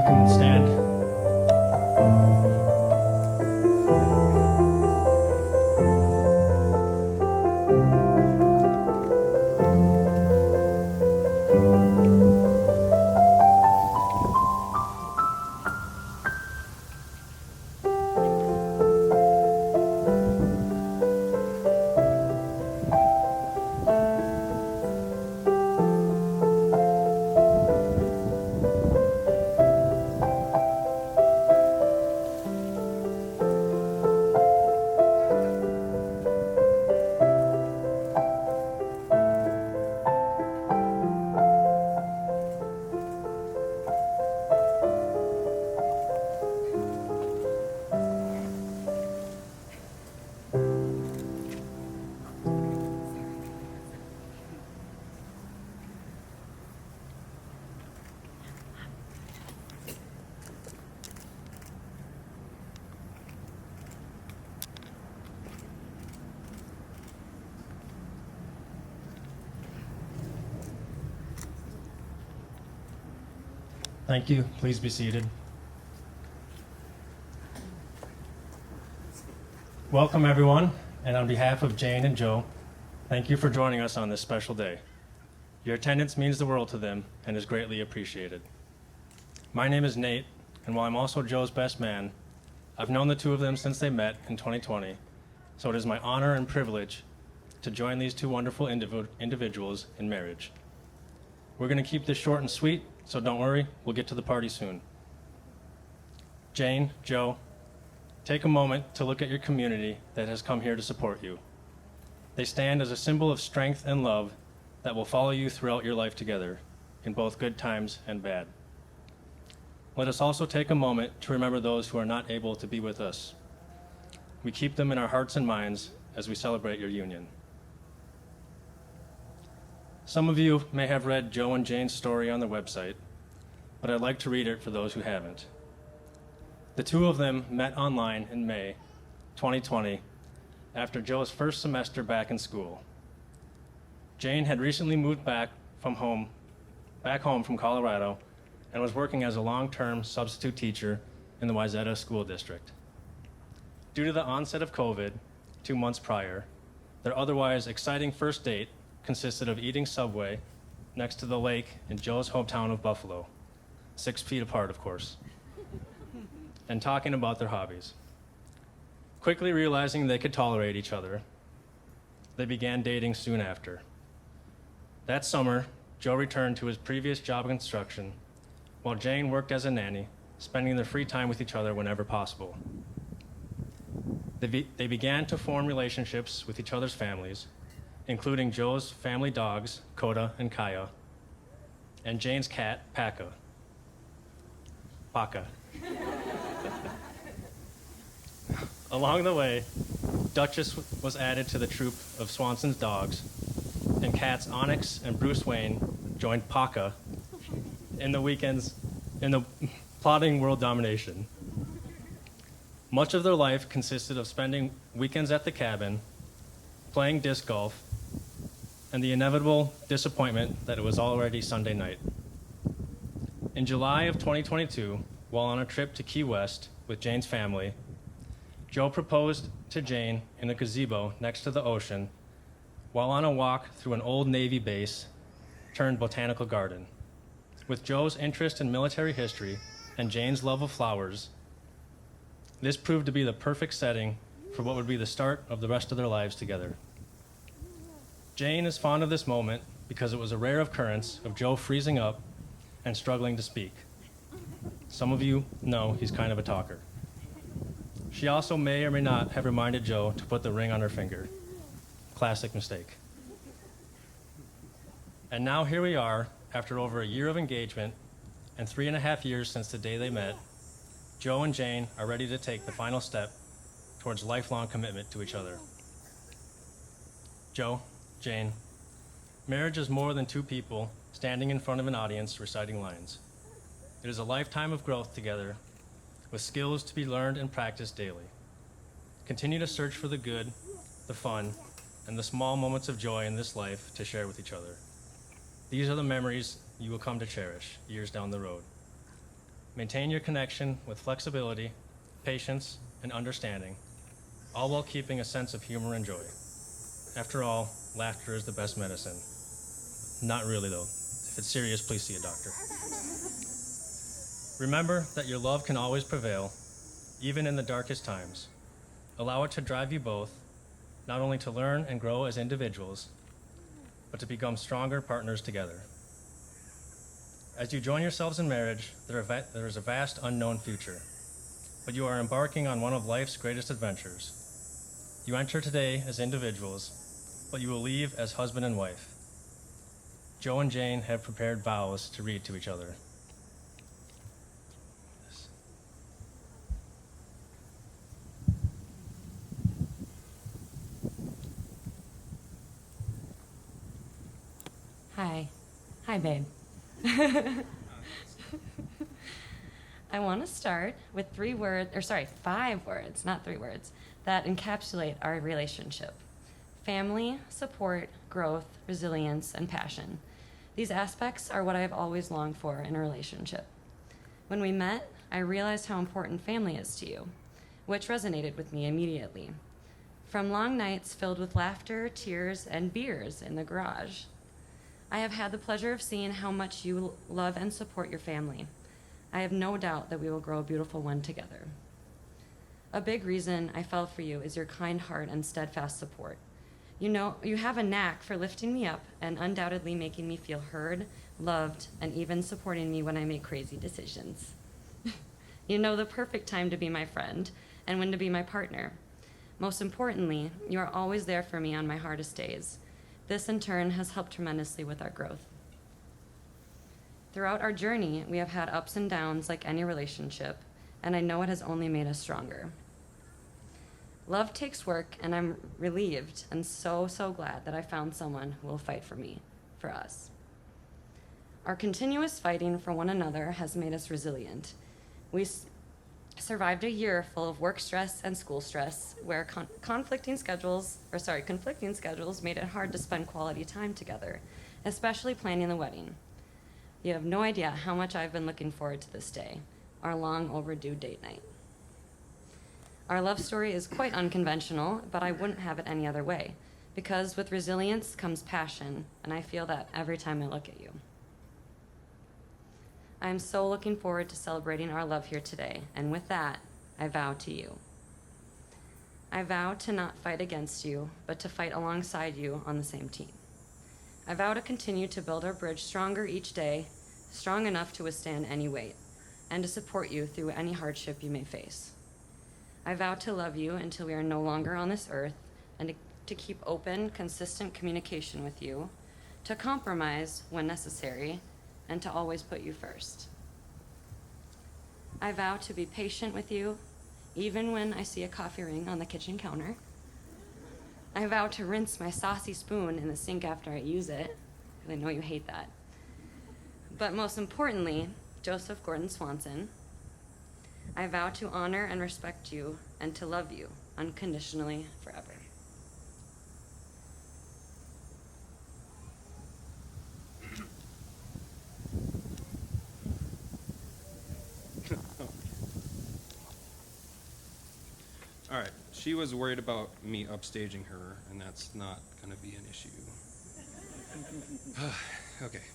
can stand. Thank you. Please be seated. Welcome, everyone, and on behalf of Jane and Joe, thank you for joining us on this special day. Your attendance means the world to them and is greatly appreciated. My name is Nate, and while I'm also Joe's best man, I've known the two of them since they met in 2020, so it is my honor and privilege to join these two wonderful individuals in marriage. We're going to keep this short and sweet, so don't worry, we'll get to the party soon. Jane, Joe, take a moment to look at your community that has come here to support you. They stand as a symbol of strength and love that will follow you throughout your life together, in both good times and bad. Let us also take a moment to remember those who are not able to be with us. We keep them in our hearts and minds as we celebrate your union. Some of you may have read Joe and Jane's story on their website, but I'd like to read it for those who haven't. The two of them met online in May 2020 after Joe's first semester back in school. Jane had recently moved back home from Colorado and was working as a long-term substitute teacher in the Wayzata School District. Due to the onset of COVID 2 months prior, their otherwise exciting first date consisted of eating Subway next to the lake in Joe's hometown of Buffalo, 6 feet apart, of course, and talking about their hobbies. Quickly realizing they could tolerate each other, they began dating soon after. That summer, Joe returned to his previous job in construction, while Jane worked as a nanny, spending their free time with each other whenever possible. They began to form relationships with each other's families, including Joe's family dogs, Coda and Kaya, and Jane's cat, Paca. Along the way, Duchess was added to the troop of Swanson's dogs, and cats Onyx and Bruce Wayne joined Paca in the plotting world domination. Much of their life consisted of spending weekends at the cabin, playing disc golf, and the inevitable disappointment that it was already Sunday night. In July of 2022, while on a trip to Key West with Jane's family, Joe proposed to Jane in a gazebo next to the ocean while on a walk through an old Navy base turned botanical garden. With Joe's interest in military history and Jane's love of flowers, this proved to be the perfect setting for what would be the start of the rest of their lives together. Jane is fond of this moment because it was a rare occurrence of Joe freezing up and struggling to speak. Some of you know he's kind of a talker. She also may or may not have reminded Joe to put the ring on her finger. Classic mistake. And now here we are, after over a year of engagement and 3.5 years since the day they met, Joe and Jane are ready to take the final step towards lifelong commitment to each other. Joe, Jane, marriage is more than two people standing in front of an audience reciting lines. It is a lifetime of growth together, with skills to be learned and practiced daily. Continue to search for the good, the fun, and the small moments of joy in this life to share with each other. These are the memories you will come to cherish years down the road. Maintain your connection with flexibility, patience, and understanding, all while keeping a sense of humor and joy. After all, laughter is the best medicine. Not really, though. If it's serious, please see a doctor. Remember that your love can always prevail, even in the darkest times. Allow it to drive you both, not only to learn and grow as individuals, but to become stronger partners together. As you join yourselves in marriage, there is a vast unknown future, but you are embarking on one of life's greatest adventures. You enter today as individuals, but you will leave as husband and wife. Joe and Jane have prepared vows to read to each other. Hi. Hi, babe. I want to start with 5 words, not 3 words, that encapsulate our relationship. Family, support, growth, resilience, and passion. These aspects are what I've always longed for in a relationship. When we met, I realized how important family is to you, which resonated with me immediately. From long nights filled with laughter, tears, and beers in the garage, I have had the pleasure of seeing how much you love and support your family. I have no doubt that we will grow a beautiful one together. A big reason I fell for you is your kind heart and steadfast support. You know, you have a knack for lifting me up and undoubtedly making me feel heard, loved, and even supporting me when I make crazy decisions. You know the perfect time to be my friend and when to be my partner. Most importantly, you are always there for me on my hardest days. This, in turn, has helped tremendously with our growth. Throughout our journey, we have had ups and downs like any relationship, and I know it has only made us stronger. Love takes work, and I'm relieved and so glad that I found someone who will fight for me, for us. Our continuous fighting for one another has made us resilient. We survived a year full of work stress and school stress, where conflicting schedules made it hard to spend quality time together, especially planning the wedding. You have no idea how much I've been looking forward to this day, our long overdue date night. Our love story is quite unconventional, but I wouldn't have it any other way, because with resilience comes passion, and I feel that every time I look at you. I am so looking forward to celebrating our love here today, and with that, I vow to you. I vow to not fight against you, but to fight alongside you on the same team. I vow to continue to build our bridge stronger each day, strong enough to withstand any weight, and to support you through any hardship you may face. I vow to love you until we are no longer on this earth, and to keep open, consistent communication with you, to compromise when necessary, and to always put you first. I vow to be patient with you, even when I see a coffee ring on the kitchen counter. I vow to rinse my saucy spoon in the sink after I use it, because I know you hate that. But most importantly, Joseph Gordon Swanson, I vow to honor and respect you and to love you unconditionally forever. All right, she was worried about me upstaging her, and that's not going to be an issue. Okay.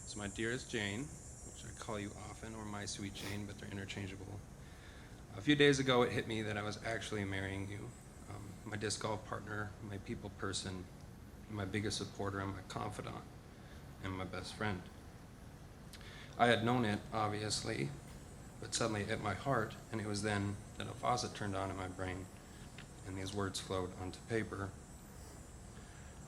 So my dearest Jane, which I call you often, or my sweet Jane, but they're interchangeable. A few days ago, it hit me that I was actually marrying you. My disc golf partner, my people person, my biggest supporter, and my confidant, and my best friend. I had known it, obviously, but suddenly it hit my heart, and it was then that a faucet turned on in my brain, and these words flowed onto paper.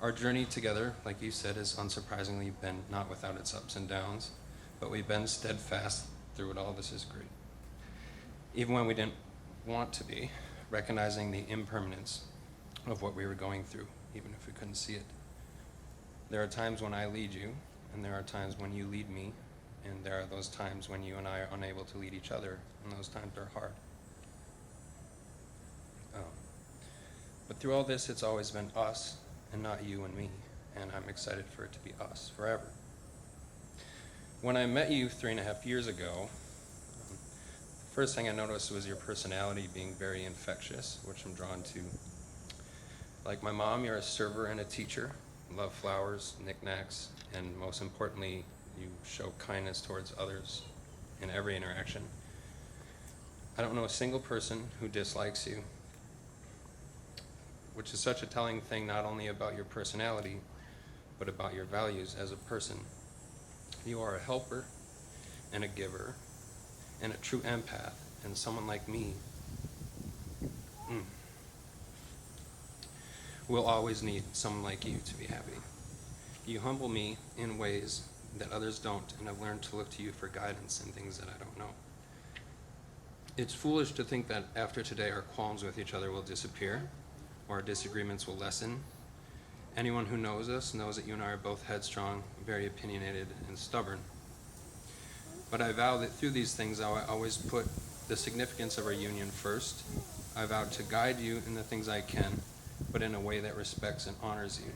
Our journey together, like you said, has unsurprisingly been not without its ups and downs, but we've been steadfast through it all. This is great. Even when we didn't want to be, recognizing the impermanence of what we were going through, even if we couldn't see it. There are times when I lead you, and there are times when you lead me, and there are those times when you and I are unable to lead each other, and those times are hard. But through all this, it's always been us, and not you and me, and I'm excited for it to be us forever. When I met you 3.5 years ago, First thing I noticed was your personality being very infectious, which I'm drawn to. Like my mom, you're a server and a teacher, love flowers, knickknacks, and most importantly, you show kindness towards others in every interaction. I don't know a single person who dislikes you, which is such a telling thing not only about your personality, but about your values as a person. You are a helper and a giver and a true empath, and someone like me will always need someone like you to be happy. You humble me in ways that others don't, and I've learned to look to you for guidance in things that I don't know. It's foolish to think that after today our qualms with each other will disappear, or our disagreements will lessen. Anyone who knows us knows that you and I are both headstrong, very opinionated, and stubborn. But I vow that through these things I will always put the significance of our union first. I vow to guide you in the things I can, but in a way that respects and honors you.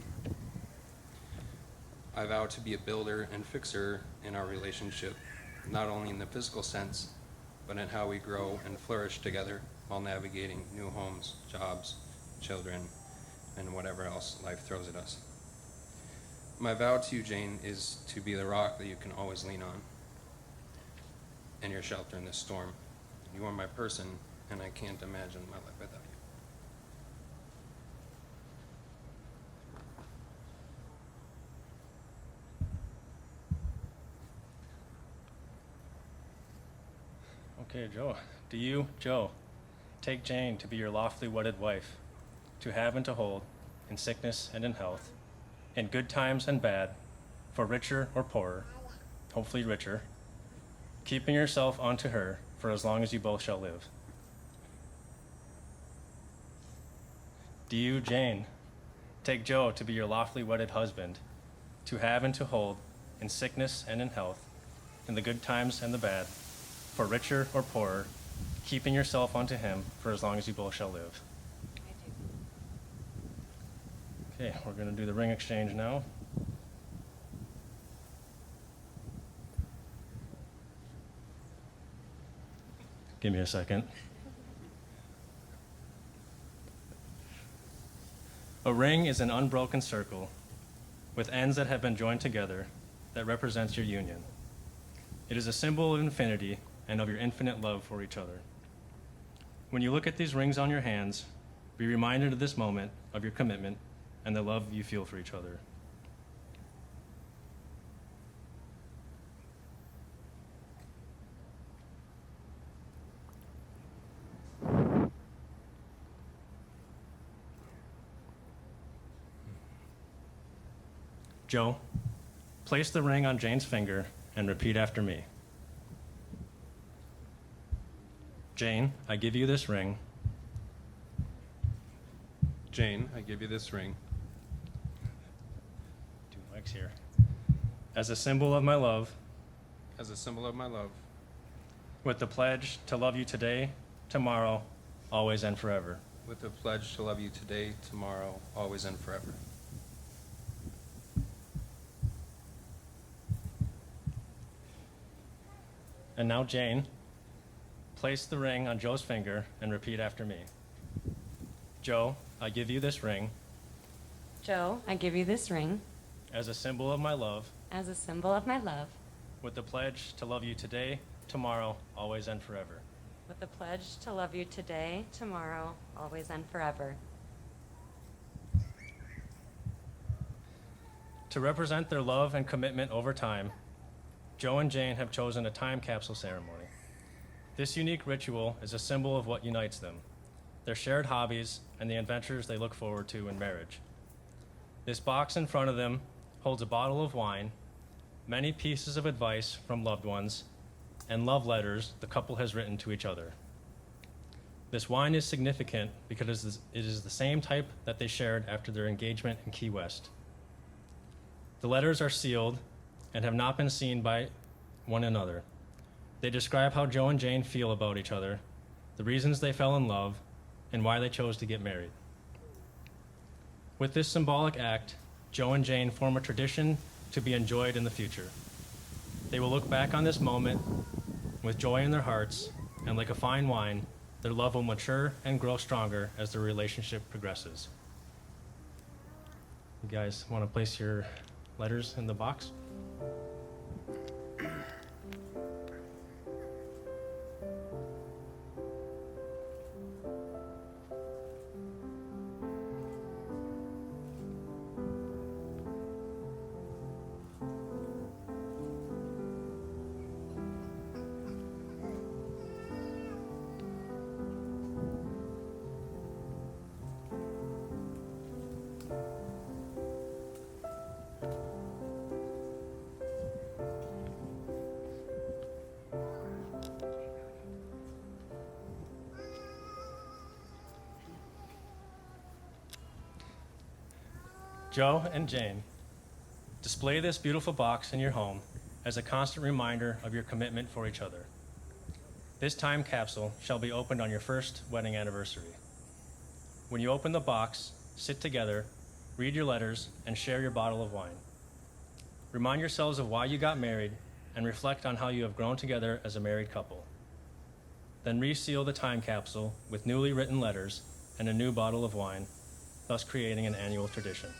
I vow to be a builder and fixer in our relationship, not only in the physical sense, but in how we grow and flourish together while navigating new homes, jobs, children, and whatever else life throws at us. My vow to you, Jane, is to be the rock that you can always lean on and your shelter in this storm. You are my person, and I can't imagine my life without you. Okay, Joe. Do you, Joe, take Jane to be your lawfully wedded wife, to have and to hold, in sickness and in health, in good times and bad, for richer or poorer, hopefully richer, keeping yourself unto her for as long as you both shall live? Do you, Jane, take Joe to be your lawfully wedded husband, to have and to hold, in sickness and in health, in the good times and the bad, for richer or poorer, keeping yourself unto him for as long as you both shall live? Okay, we're going to do the ring exchange now. Give me a second. A ring is an unbroken circle with ends that have been joined together that represents your union. It is a symbol of infinity and of your infinite love for each other. When you look at these rings on your hands, be reminded of this moment of your commitment and the love you feel for each other. Joe, place the ring on Jane's finger and repeat after me. Jane, I give you this ring. Jane, I give you this ring. Two mics here. As a symbol of my love. As a symbol of my love. With the pledge to love you today, tomorrow, always and forever. With the pledge to love you today, tomorrow, always and forever. And now, Jane, place the ring on Joe's finger and repeat after me. Joe, I give you this ring. Joe, I give you this ring. As a symbol of my love. As a symbol of my love. With the pledge to love you today, tomorrow, always and forever. With the pledge to love you today, tomorrow, always and forever. To represent their love and commitment over time, Joe and Jane have chosen a time capsule ceremony. This unique ritual is a symbol of what unites them, their shared hobbies and the adventures they look forward to in marriage. This box in front of them holds a bottle of wine, many pieces of advice from loved ones, and love letters the couple has written to each other. This wine is significant because it is the same type that they shared after their engagement in Key West. The letters are sealed and have not been seen by one another. They describe how Joe and Jane feel about each other, the reasons they fell in love, and why they chose to get married. With this symbolic act, Joe and Jane form a tradition to be enjoyed in the future. They will look back on this moment with joy in their hearts and like a fine wine, their love will mature and grow stronger as the relationship progresses. You guys want to place your letters in the box? Joe and Jane, display this beautiful box in your home as a constant reminder of your commitment for each other. This time capsule shall be opened on your first wedding anniversary. When you open the box, sit together, read your letters, and share your bottle of wine. Remind yourselves of why you got married and reflect on how you have grown together as a married couple. Then reseal the time capsule with newly written letters and a new bottle of wine, thus creating an annual tradition.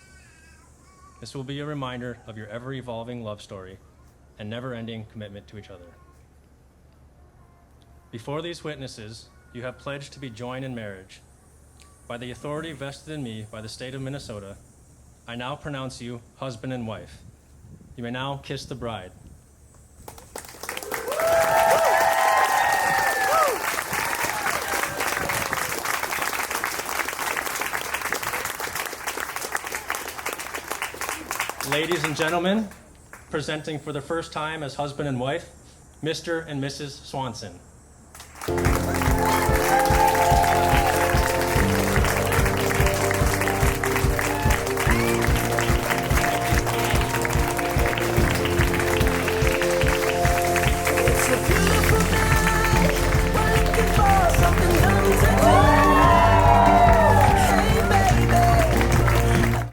This will be a reminder of your ever-evolving love story and never-ending commitment to each other. Before these witnesses, you have pledged to be joined in marriage. By the authority vested in me by the state of Minnesota, I now pronounce you husband and wife. You may now kiss the bride. Ladies and gentlemen, presenting for the first time as husband and wife, Mr. and Mrs. Swanson.